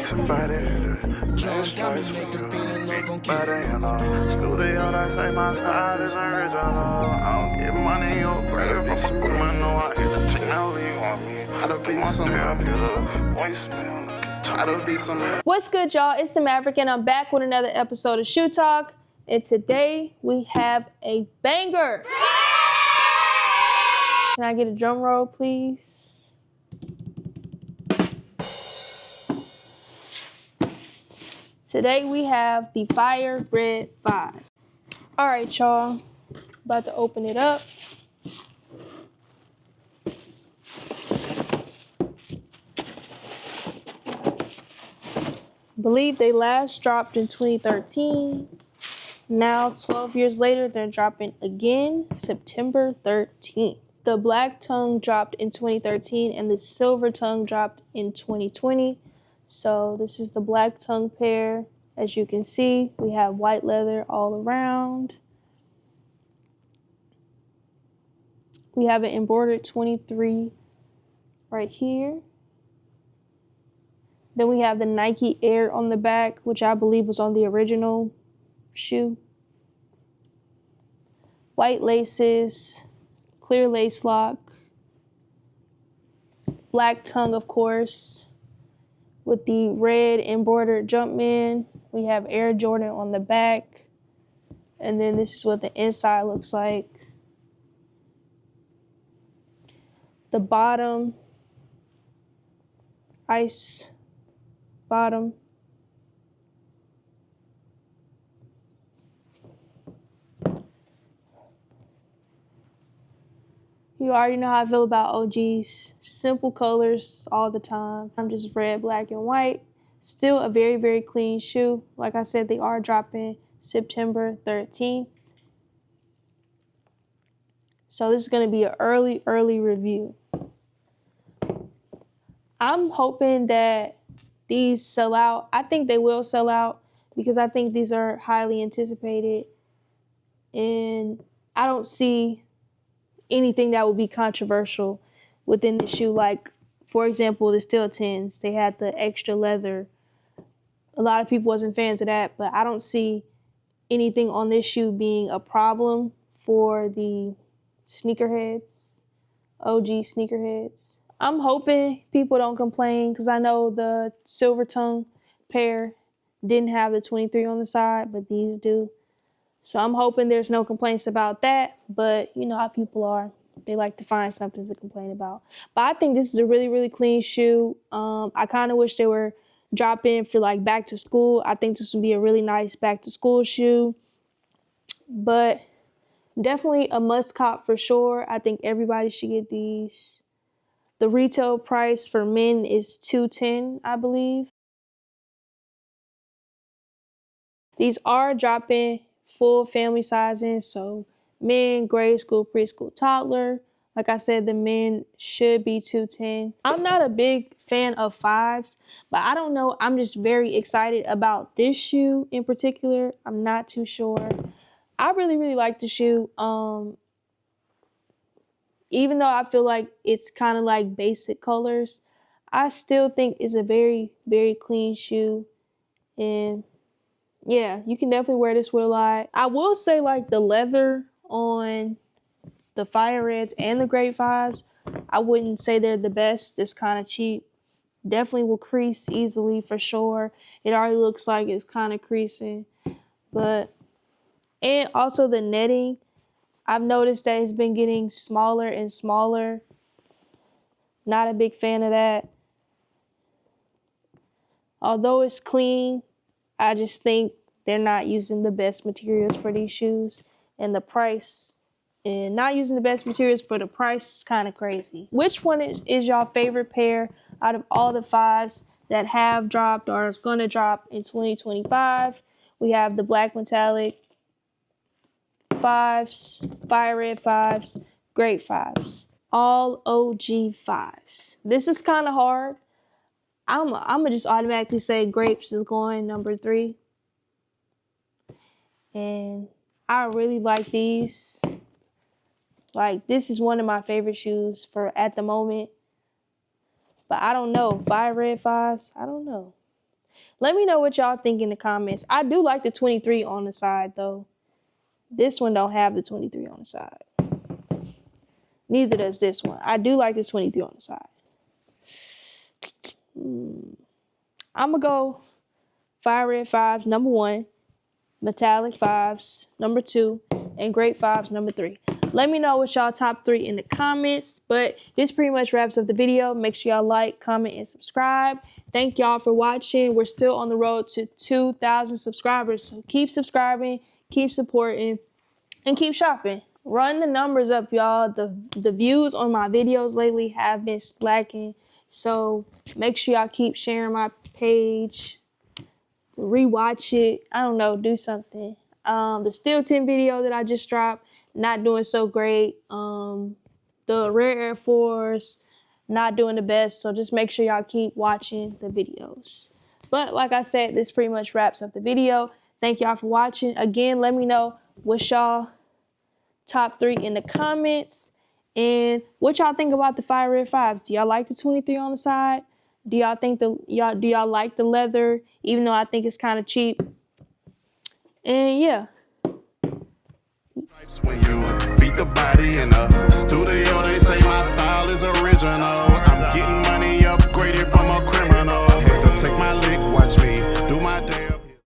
somebody. Nice choice for you. But you know, studio, I say my style is original. I don't get money, you're better be some money. No, I hit the technology on me. I'll be some voicemail. I'll be some. What's good, y'all? It's the Maverick, and I'm back with another episode of Shoe Talk. And today we have a banger. Can I get a drum roll, please? Today we have the Fire Red 5. All right, y'all. About to open it up. I believe they last dropped in 2013. Now, 12 years later, they're dropping again September 13th. The black tongue dropped in 2013 and the silver tongue dropped in 2020. So this is the black tongue pair. As you can see, we have white leather all around. We have an embroidered 23 right here. Then we have the Nike Air on the back, which I believe was on the original shoe. White laces, clear lace lock, black tongue, of course, with the red embroidered Jumpman. We have Air Jordan on the back. And then this is what the inside looks like. The bottom, ice bottom. You already know how I feel about OGs. Simple colors all the time. I'm just red, black, and white. Still a very, very clean shoe. Like I said, they are dropping September 13th. So this is going to be an early review. I'm hoping that these sell out. I think they will sell out because I think these are highly anticipated. And I don't see anything that would be controversial within the shoe. Like, for example, the Steel 10s, they had the extra leather. A lot of people wasn't fans of that, but I don't see anything on this shoe being a problem for the sneakerheads, OG sneakerheads. I'm hoping people don't complain because I know the silver tongue pair didn't have the 23 on the side, but these do. So I'm hoping there's no complaints about that, but you know how people are. They like to find something to complain about. But I think this is a really, really clean shoe. I kind of wish they were dropping for like back to school. I think this would be a really nice back to school shoe. But definitely a must cop for sure. I think everybody should get these. The retail price for men is $210, I believe. These are dropping full family sizing, so men, grade school, preschool, toddler. Like I said, the men should be $210. I'm not a big fan of 5's, but I don't know. I'm just very excited about this shoe in particular. I'm not too sure. I really, really like the shoe. Even though I feel like it's kind of like basic colors, I still think it's a very, very clean shoe. And yeah, you can definitely wear this with a lot. I will say like the leather on the Fire Reds and the Great 5's, I wouldn't say they're the best. It's kind of cheap. Definitely will crease easily for sure. It already looks like it's kind of creasing. And also the netting, I've noticed that it's been getting smaller and smaller. Not a big fan of that. Although it's clean, I just think they're not using the best materials for these shoes. And the price, and not using the best materials for the price is kind of crazy. Which one is y'all favorite pair out of all the 5's that have dropped or is going to drop in 2025? We have the black metallic 5's, Fire Red 5's, Great 5's. All OG 5's. This is kind of hard. I'm going to just automatically say Grapes is going number 3. And I really like these. Like, this is one of my favorite shoes for at the moment. But I don't know. Fire Red 5's, I don't know. Let me know what y'all think in the comments. I do like the 23 on the side though. This one don't have the 23 on the side. Neither does this one. I do like the 23 on the side. I'm going to go fire red 5's number 1, metallic 5's number 2, and grape 5's number 3. Let me know what y'all top 3 in the comments. But this pretty much wraps up the video. Make sure y'all like, comment, and subscribe. Thank y'all for watching. We're still on the road to 2,000 subscribers. So keep subscribing, keep supporting, and keep shopping. Run the numbers up, y'all. The views on my videos lately have been slacking. So make sure y'all keep sharing my page. Rewatch it. I don't know, do something. The Steel 10 video that I just dropped, not doing so great. The Rare Air Force, not doing the best. So just make sure y'all keep watching the videos. But like I said, this pretty much wraps up the video. Thank y'all for watching. Again, let me know what's y'all top 3 in the comments. And what y'all think about the Fire Red 5's? Do y'all like the 23 on the side? Do y'all think do y'all like the leather, even though I think it's kind of cheap? And yeah. When you beat the body in the studio, they say my style is original. I'm getting